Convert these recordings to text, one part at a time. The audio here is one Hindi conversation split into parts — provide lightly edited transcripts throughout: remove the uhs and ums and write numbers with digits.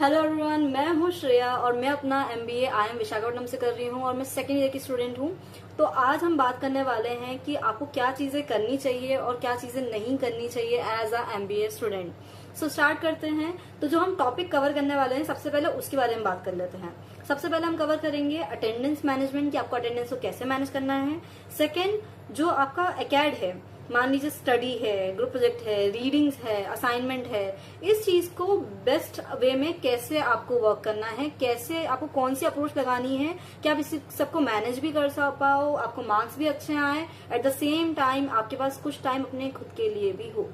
हेलो एवरीवन, मैं हूँ श्रेया और मैं अपना एमबीए आईएम विशाखापट्टनम से कर रही हूँ और मैं सेकेंड ईयर की स्टूडेंट हूँ। तो आज हम बात करने वाले हैं कि आपको क्या चीजें करनी चाहिए और क्या चीजें नहीं करनी चाहिए as a MBA student. So start करते हैं। तो जो हम टॉपिक कवर करने वाले हैं सबसे पहले उसके बारे में बात कर लेते हैं। सबसे पहले हम कवर करेंगे अटेंडेंस मैनेजमेंट, कि आपको अटेंडेंस को कैसे मैनेज करना है। सेकेंड, जो आपका एकेड है, मान लीजिए स्टडी है, ग्रुप प्रोजेक्ट है, रीडिंग्स है, असाइनमेंट है, इस चीज को बेस्ट वे में कैसे आपको वर्क करना है, कैसे आपको कौन सी अप्रोच लगानी है कि आप इस सबको मैनेज भी कर पाओ, आपको मार्क्स भी अच्छे आए, एट द सेम टाइम आपके पास कुछ टाइम अपने खुद के लिए भी हो।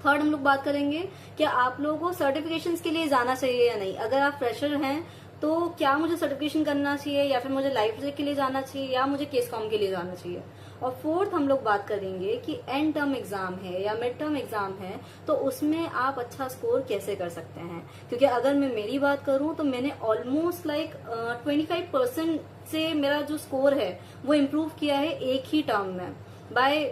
थर्ड, हम लोग बात करेंगे कि आप लोगों को सर्टिफिकेशंस के लिए जाना चाहिए या नहीं। अगर आप फ्रेशर हैं तो क्या मुझे सर्टिफिकेशन करना चाहिए, या फिर मुझे लाइफ प्रोजेक्ट के लिए जाना चाहिए, या मुझे केस कॉम के लिए जाना चाहिए। और फोर्थ, हम लोग बात करेंगे कि एंड टर्म एग्जाम है या मिड टर्म एग्जाम है तो उसमें आप अच्छा स्कोर कैसे कर सकते हैं। क्योंकि अगर मैं मेरी बात करूं तो मैंने ऑलमोस्ट 25% से मेरा जो स्कोर है वो इम्प्रूव किया है एक ही टर्म में, by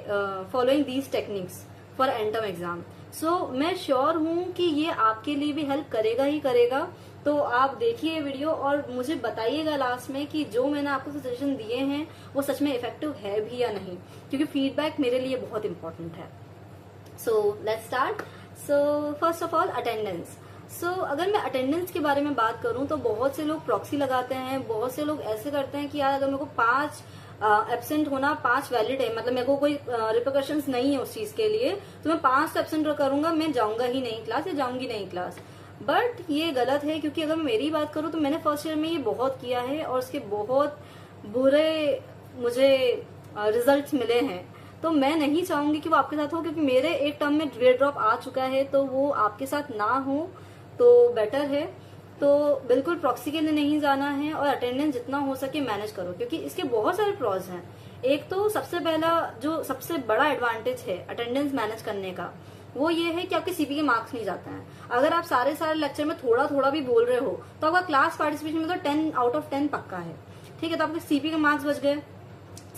following these techniques for end term exam. So मैं श्योर हूं कि ये आपके लिए भी हेल्प करेगा ही करेगा। तो आप देखिए वीडियो और मुझे बताइएगा लास्ट में कि जो मैंने आपको सजेशन दिए हैं वो सच में इफेक्टिव है भी या नहीं, क्योंकि फीडबैक मेरे लिए बहुत इंपॉर्टेंट है। So let's start. So first of all, attendance. So अगर मैं अटेंडेंस के बारे में बात करूं तो बहुत से लोग प्रॉक्सी लगाते हैं, बहुत से लोग ऐसे करते हैं कि यार अगर मेरे को 5 एब्सेंट होना 5 वैलिड है, मतलब मेरे को कोई रिपोर्कशंस नहीं है उस चीज के लिए, तो मैं 5 एब्सेंट करूंगा, मैं जाऊंगा ही नहीं क्लास या जाऊंगी नहीं क्लास। बट ये गलत है, क्योंकि अगर मैं मेरी बात करूं तो मैंने फर्स्ट ईयर में ये बहुत किया है और उसके बहुत बुरे मुझे रिजल्ट्स मिले हैं। तो मैं नहीं चाहूंगी कि वो आपके साथ हो, क्योंकि मेरे एक टर्म में ग्रेड ड्रॉप आ चुका है, तो वो आपके साथ ना हो तो बेटर है। तो बिल्कुल प्रॉक्सी के लिए नहीं जाना है और अटेंडेंस जितना हो सके मैनेज करो, क्योंकि इसके बहुत सारे प्रॉज हैं। एक तो सबसे पहला जो सबसे बड़ा एडवांटेज है अटेंडेंस मैनेज करने का वो ये है कि आपके सीपी के मार्क्स नहीं जाते हैं। अगर आप सारे लेक्चर में थोड़ा थोड़ा भी बोल रहे हो तो आपका क्लास पार्टिसिपेशन में तो 10 आउट ऑफ 10 पक्का है, ठीक है, तो आपके सीपी के मार्क्स बच गए।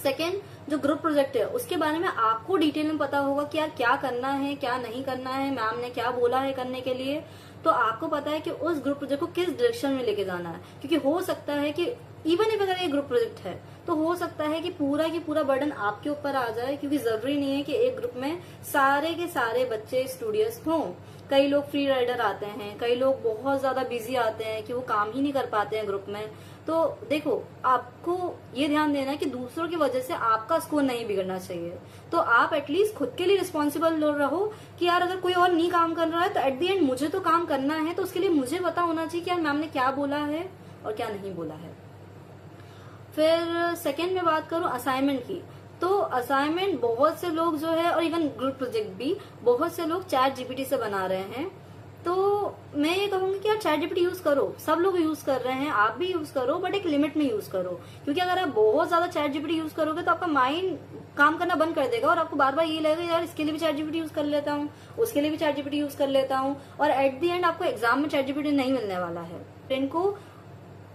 सेकेंड, जो ग्रुप प्रोजेक्ट है उसके बारे में आपको डिटेल में पता होगा कि यार क्या करना है क्या नहीं करना है, मैम ने क्या बोला है करने के लिए, तो आपको पता है कि उस ग्रुप प्रोजेक्ट को किस डायरेक्शन में लेके जाना है। क्योंकि हो सकता है कि इवन इफ अगर ये ग्रुप प्रोजेक्ट है तो हो सकता है कि पूरा की पूरा बर्डन आपके ऊपर आ जाए, क्योंकि जरूरी नहीं है कि एक ग्रुप में सारे के सारे बच्चे स्टूडियस हों। कई लोग फ्री राइडर आते हैं, कई लोग बहुत ज्यादा बिजी आते हैं कि वो काम ही नहीं कर पाते हैं ग्रुप में। तो देखो, आपको ये ध्यान देना है कि दूसरों की वजह से आपका स्कोर नहीं बिगड़ना चाहिए। तो आप एटलीस्ट खुद के लिए रिस्पॉन्सिबल रहो कि यार अगर कोई और नहीं काम कर रहा है तो एट द एंड मुझे तो काम करना है, तो उसके लिए मुझे पता होना चाहिए कि यार मैम ने क्या बोला है और क्या नहीं बोला है। फिर सेकेंड में बात करूं असाइनमेंट की, तो असाइनमेंट बहुत से लोग जो है, और इवन ग्रुप प्रोजेक्ट भी बहुत से लोग चैट जीपीटी से बना रहे हैं। तो मैं ये कहूंगी कि यार चैट जीपीटी यूज करो, सब लोग यूज कर रहे हैं, आप भी यूज करो, बट एक लिमिट में यूज करो। क्योंकि अगर आप बहुत ज्यादा चैट जीपीटी यूज करोगे तो आपका माइंड काम करना बंद कर देगा और आपको बार बार ये लगेगा यार इसके लिए भी चैट जीपीटी यूज कर लेता हूँ, उसके लिए भी चैट जीपीटी यूज कर लेता हूँ, और एट द एंड आपको एग्जाम में चैट जीपीटी नहीं मिलने वाला है। इनको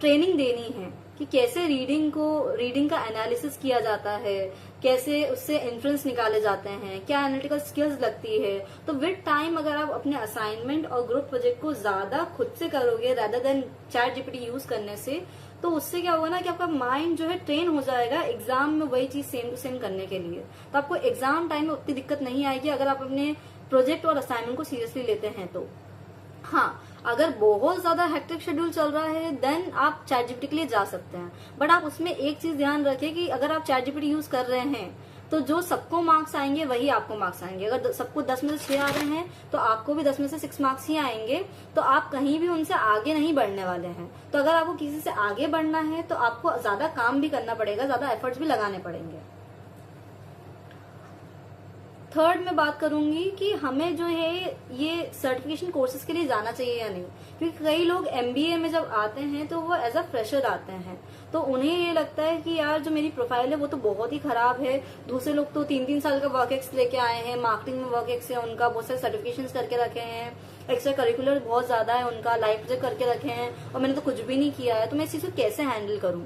ट्रेनिंग देनी है कि कैसे रीडिंग का एनालिसिस किया जाता है, कैसे उससे इन्फ्रेंस निकाले जाते हैं, क्या एनालिटिकल स्किल्स लगती है। तो विद टाइम अगर आप अपने असाइनमेंट और ग्रुप प्रोजेक्ट को ज्यादा खुद से करोगे rather than chat GPT use करने से, तो उससे क्या होगा ना कि आपका माइंड जो है ट्रेन हो जाएगा एग्जाम में वही चीज सेम टू सेम करने के लिए। तो आपको एग्जाम टाइम में उतनी दिक्कत नहीं आएगी अगर आप अपने प्रोजेक्ट और असाइनमेंट को सीरियसली लेते हैं तो। हाँ, अगर बहुत ज्यादा हेक्टिक शेड्यूल चल रहा है देन आप चैट जीपीटी के लिए जा सकते हैं, बट आप उसमें एक चीज ध्यान रखें कि अगर आप चैट जीपीटी यूज कर रहे हैं तो जो सबको मार्क्स आएंगे वही आपको मार्क्स आएंगे। अगर सबको 10 में से 6 आ रहे हैं तो आपको भी 10 में से 6 मार्क्स ही आएंगे, तो आप कहीं भी उनसे आगे नहीं बढ़ने वाले हैं। तो अगर आपको किसी से आगे बढ़ना है तो आपको ज्यादा काम भी करना पड़ेगा, ज्यादा एफर्ट्स भी लगाने पड़ेंगे। थर्ड में बात करूंगी कि हमें जो है ये सर्टिफिकेशन कोर्सेज के लिए जाना चाहिए या नहीं, क्योंकि कई लोग एमबीए में जब आते हैं तो वो एज अ फ्रेशर आते हैं, तो उन्हें ये लगता है कि यार जो मेरी प्रोफाइल है वो तो बहुत ही खराब है। दूसरे लोग तो 3-3 साल का वर्क एक्स लेके आए हैं, मार्केटिंग में वर्क एक्स है उनका, बहुत सारे सर्टिफिकेशन करके रखे हैं, एक्स्ट्रा करिकुलर बहुत ज्यादा है उनका, लाइफ प्रोजेक्ट करके रखे हैं, और मैंने तो कुछ भी नहीं किया है, तो मैं इस चीज को कैसे हैंडल करूं।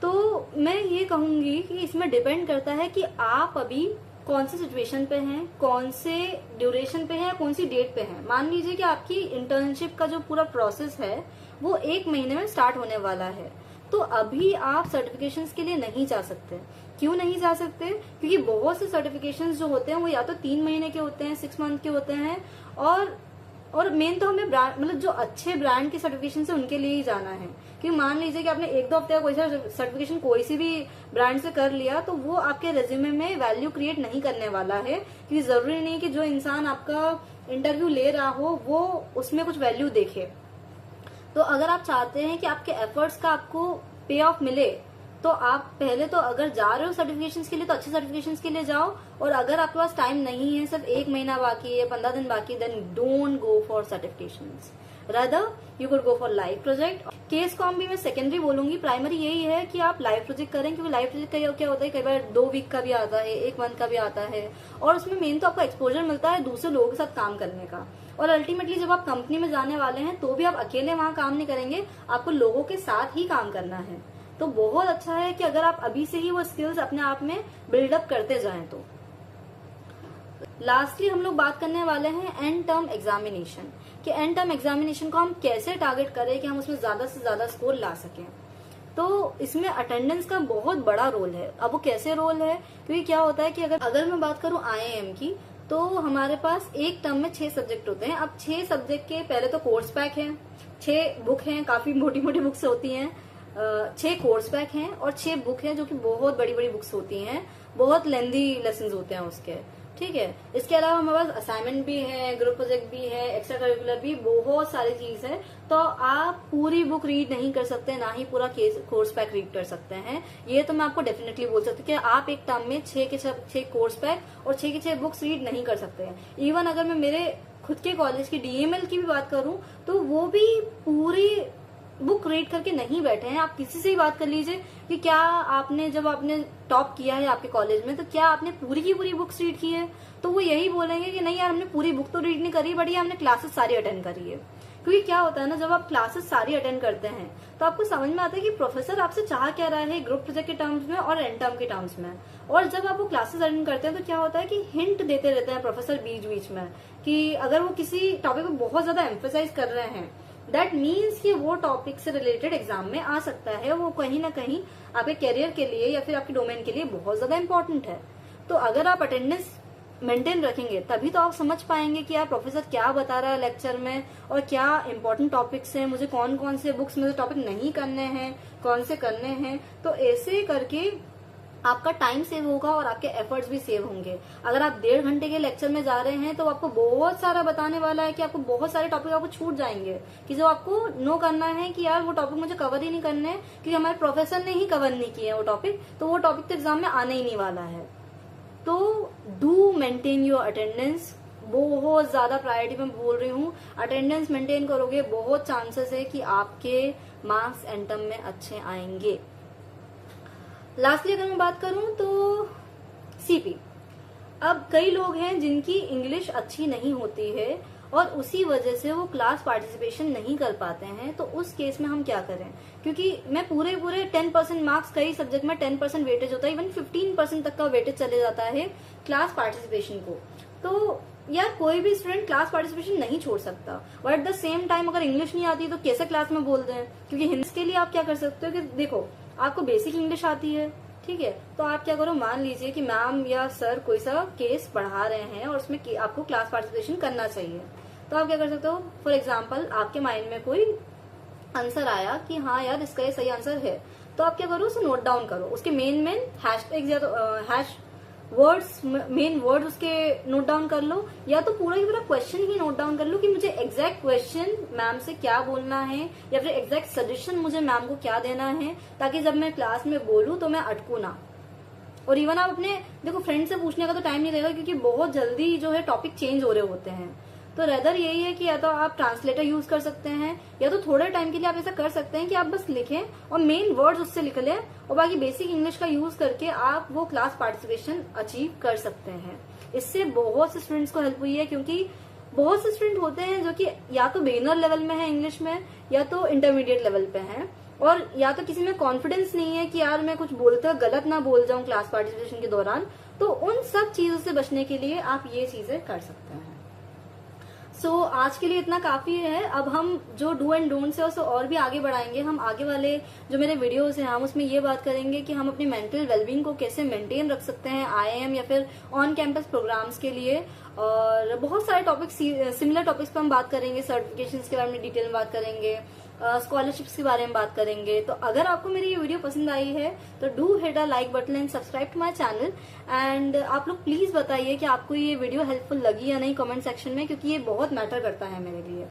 तो मैं ये कहूंगी कि इसमें डिपेंड करता है कि आप अभी कौन से सिचुएशन पे हैं, कौन से ड्यूरेशन पे है, कौन सी डेट पे है। मान लीजिए कि आपकी इंटर्नशिप का जो पूरा प्रोसेस है वो 1 महीने में स्टार्ट होने वाला है, तो अभी आप सर्टिफिकेशंस के लिए नहीं जा सकते। क्यों नहीं जा सकते? क्योंकि बहुत से सर्टिफिकेशंस जो होते हैं वो या तो 3 महीने के होते हैं, 6 मंथ के होते हैं, और मेन तो हमें ब्रांड, मतलब जो अच्छे ब्रांड के सर्टिफिकेशन है उनके लिए ही जाना है। क्योंकि मान लीजिए कि आपने 1-2 हफ्ते का कोई सा सर्टिफिकेशन कोई सी भी ब्रांड से कर लिया, तो वो आपके रेज्यूमे में वैल्यू क्रिएट नहीं करने वाला है। क्योंकि जरूरी नहीं कि जो इंसान आपका इंटरव्यू ले रहा हो वो उसमें कुछ वैल्यू देखे। तो अगर आप चाहते हैं कि आपके एफर्ट्स का आपको पे ऑफ मिले, तो आप पहले तो अगर जा रहे हो सर्टिफिकेशंस के लिए तो अच्छे सर्टिफिकेशंस के लिए जाओ, और अगर आपके पास टाइम नहीं है, सिर्फ 1 महीना बाकी है, 15 दिन बाकी, then don't go for certifications, rather you could go for live project. Case comp भी मैं सेकेंडरी बोलूंगी, प्राइमरी यही है कि आप लाइव प्रोजेक्ट करें, क्योंकि लाइव प्रोजेक्ट क्या होता है, कई बार 2 वीक का भी आता है, 1 मंथ का भी आता है, और उसमें मेन तो आपको एक्सपोजर मिलता है दूसरे लोगों के साथ काम करने का। और अल्टीमेटली जब आप कंपनी में जाने वाले हैं तो भी आप अकेले वहां काम नहीं करेंगे, आपको लोगों के साथ ही काम करना है। तो बहुत अच्छा है कि अगर आप अभी से ही वो स्किल्स अपने आप में बिल्डअप करते जाएं। तो लास्टली हम लोग बात करने वाले हैं एंड टर्म एग्जामिनेशन, कि एंड टर्म एग्जामिनेशन को हम कैसे टारगेट करें कि हम उसमें ज्यादा से ज्यादा स्कोर ला सकें। तो इसमें अटेंडेंस का बहुत बड़ा रोल है। अब वो कैसे रोल है, क्योंकि क्या होता है कि अगर मैं बात करूं IIM की, तो हमारे पास एक टर्म में 6 सब्जेक्ट होते हैं। अब 6 सब्जेक्ट के पहले तो कोर्स पैक है, 6 बुक हैं, काफी मोटी मोटी बुक्स होती हैं, 6 कोर्स पैक हैं और 6 बुक हैं जो कि बहुत बड़ी बड़ी बुक्स होती हैं, बहुत लेंदी लेसन होते हैं उसके, ठीक है। इसके अलावा हमारे पास असाइनमेंट भी है, ग्रुप प्रोजेक्ट भी है, एक्स्ट्रा करिकुलर भी, बहुत सारी चीज है। तो आप पूरी बुक रीड नहीं कर सकते, ना ही पूरा कोर्स पैक रीड कर सकते हैं। ये तो मैं आपको डेफिनेटली बोल सकती हूँ कि आप एक टर्म में 6 के 6 कोर्स पैक और 6 के 6 बुक्स रीड नहीं कर सकते हैं। इवन अगर मैं मेरे खुद के कॉलेज की DML की भी बात करूं, तो वो भी पूरी बुक रीड करके नहीं बैठे हैं। आप किसी से ही बात कर लीजिए कि क्या आपने, जब आपने टॉप किया है आपके कॉलेज में, तो क्या आपने पूरी की पूरी बुक्स रीड की है, तो वो यही बोलेंगे कि नहीं यार हमने पूरी बुक तो रीड नहीं करी, बट ये हमने क्लासेस सारी अटेंड करी है। क्योंकि क्या होता है ना, जब आप क्लासेस सारी अटेंड करते हैं तो आपको समझ में आता है कि प्रोफेसर आपसे चाह क्या रहा है, ग्रुप प्रोजेक्ट के टर्म्स में और एंड टर्म के टर्म्स में। और जब आप वो क्लासेस अटेंड करते हैं तो क्या होता है कि हिंट देते रहते हैं प्रोफेसर बीच बीच में, कि अगर वो किसी टॉपिक को बहुत ज्यादा एम्फेसाइज कर रहे हैं, दैट मीन्स कि वो टॉपिक से रिलेटेड एग्जाम में आ सकता है, वो कहीं ना कहीं आपके करियर के लिए या फिर आपके डोमेन के लिए बहुत ज्यादा इंपॉर्टेंट है। तो अगर आप अटेंडेंस मेंटेन रखेंगे तभी तो आप समझ पाएंगे कि यार प्रोफेसर क्या बता रहा है लेक्चर में, और क्या इंपॉर्टेंट टॉपिक्स हैं, मुझे कौन कौन से बुक्स में टॉपिक नहीं करने हैं, कौन से करने हैं। तो ऐसे करके आपका टाइम सेव होगा और आपके एफर्ट्स भी सेव होंगे। अगर आप 1.5 घंटे के लेक्चर में जा रहे हैं तो आपको बहुत सारा बताने वाला है, कि आपको बहुत सारे टॉपिक आपको छूट जाएंगे, कि जो आपको नो करना है कि यार वो टॉपिक मुझे कवर ही नहीं करने, क्योंकि हमारे प्रोफेसर ने ही कवर नहीं किए वो टॉपिक, तो वो टॉपिक तो एग्जाम में आने ही नहीं वाला है। तो डू मेंटेन योर अटेंडेंस, बहुत ज्यादा प्रायोरिटी में बोल रही हूँ। अटेंडेंस मेंटेन करोगे, बहुत चांसेस है कि आपके मार्क्स एंड टर्म में अच्छे आएंगे। लास्टली अगर मैं बात करूं तो CP, अब कई लोग हैं जिनकी इंग्लिश अच्छी नहीं होती है और उसी वजह से वो क्लास पार्टिसिपेशन नहीं कर पाते हैं। तो उस केस में हम क्या करें, क्योंकि मैं पूरे 10% मार्क्स, कई सब्जेक्ट में 10% वेटेज होता है, इवन 15% तक का वेटेज चले जाता है क्लास पार्टिसिपेशन को। तो यार कोई भी स्टूडेंट क्लास पार्टिसिपेशन नहीं छोड़ सकता, but at the same time अगर इंग्लिश नहीं आती तो कैसे क्लास में बोल दें। क्योंकि हिंदी के लिए आप क्या कर सकते हो कि देखो आपको बेसिक इंग्लिश आती है, ठीक है, तो आप क्या करो, मान लीजिए कि मैम या सर कोई सा केस पढ़ा रहे हैं और उसमें आपको क्लास पार्टिसिपेशन करना चाहिए, तो आप क्या कर सकते हो, फॉर एग्जाम्पल आपके माइंड में कोई आंसर आया कि हाँ यार इसका ये सही आंसर है, तो आप क्या करो, उसे नोट डाउन करो, उसके मेन हैशटैग्स या तो हैश वर्ड्स, मेन वर्ड उसके नोट डाउन कर लो, या तो पूरा ही पूरा क्वेश्चन ही नोट डाउन कर लो कि मुझे एग्जैक्ट क्वेश्चन मैम से क्या बोलना है, या फिर एग्जैक्ट सजेशन मुझे मैम को क्या देना है, ताकि जब मैं क्लास में बोलूं तो मैं अटकू ना। और इवन आप अपने देखो फ्रेंड से पूछने का तो टाइम नहीं रहेगा, क्योंकि बहुत जल्दी जो है टॉपिक चेंज हो रहे होते हैं। तो रेदर यही है कि या तो आप ट्रांसलेटर यूज कर सकते हैं, या तो थोड़े टाइम के लिए आप ऐसा कर सकते हैं कि आप बस लिखें और मेन वर्ड्स उससे लिख लें, और बाकी बेसिक इंग्लिश का यूज करके आप वो क्लास पार्टिसिपेशन अचीव कर सकते हैं। इससे बहुत से स्टूडेंट्स को हेल्प हुई है, क्योंकि बहुत से स्टूडेंट होते हैं जो कि या तो बिगिनर लेवल में है इंग्लिश में, या तो इंटरमीडिएट लेवल पे हैं। और या तो किसी में कॉन्फिडेंस नहीं है कि यार मैं कुछ बोलते गलत ना बोल जाऊं क्लास पार्टिसिपेशन के दौरान, तो उन सब चीजों से बचने के लिए आप ये चीजें कर सकते हैं। सो आज के लिए इतना काफी है। अब हम जो डू एंड डोंट्स है उसे और भी आगे बढ़ाएंगे। हम आगे वाले जो मेरे वीडियोस हैं हम उसमें ये बात करेंगे कि हम अपनी मेंटल वेलबींग को कैसे मेंटेन रख सकते हैं IIM या फिर ऑन कैंपस प्रोग्राम्स के लिए। और बहुत सारे टॉपिक्स, सिमिलर टॉपिक्स पे हम बात करेंगे, सर्टिफिकेशंस के बारे में डिटेल में बात करेंगे, स्कॉलरशिप्स के बारे में बात करेंगे। तो अगर आपको मेरी ये वीडियो पसंद आई है तो do hit a like button and subscribe to my channel. And आप लोग प्लीज बताइए कि आपको ये वीडियो हेल्पफुल लगी या नहीं कमेंट सेक्शन में, क्योंकि ये बहुत मैटर करता है मेरे लिए।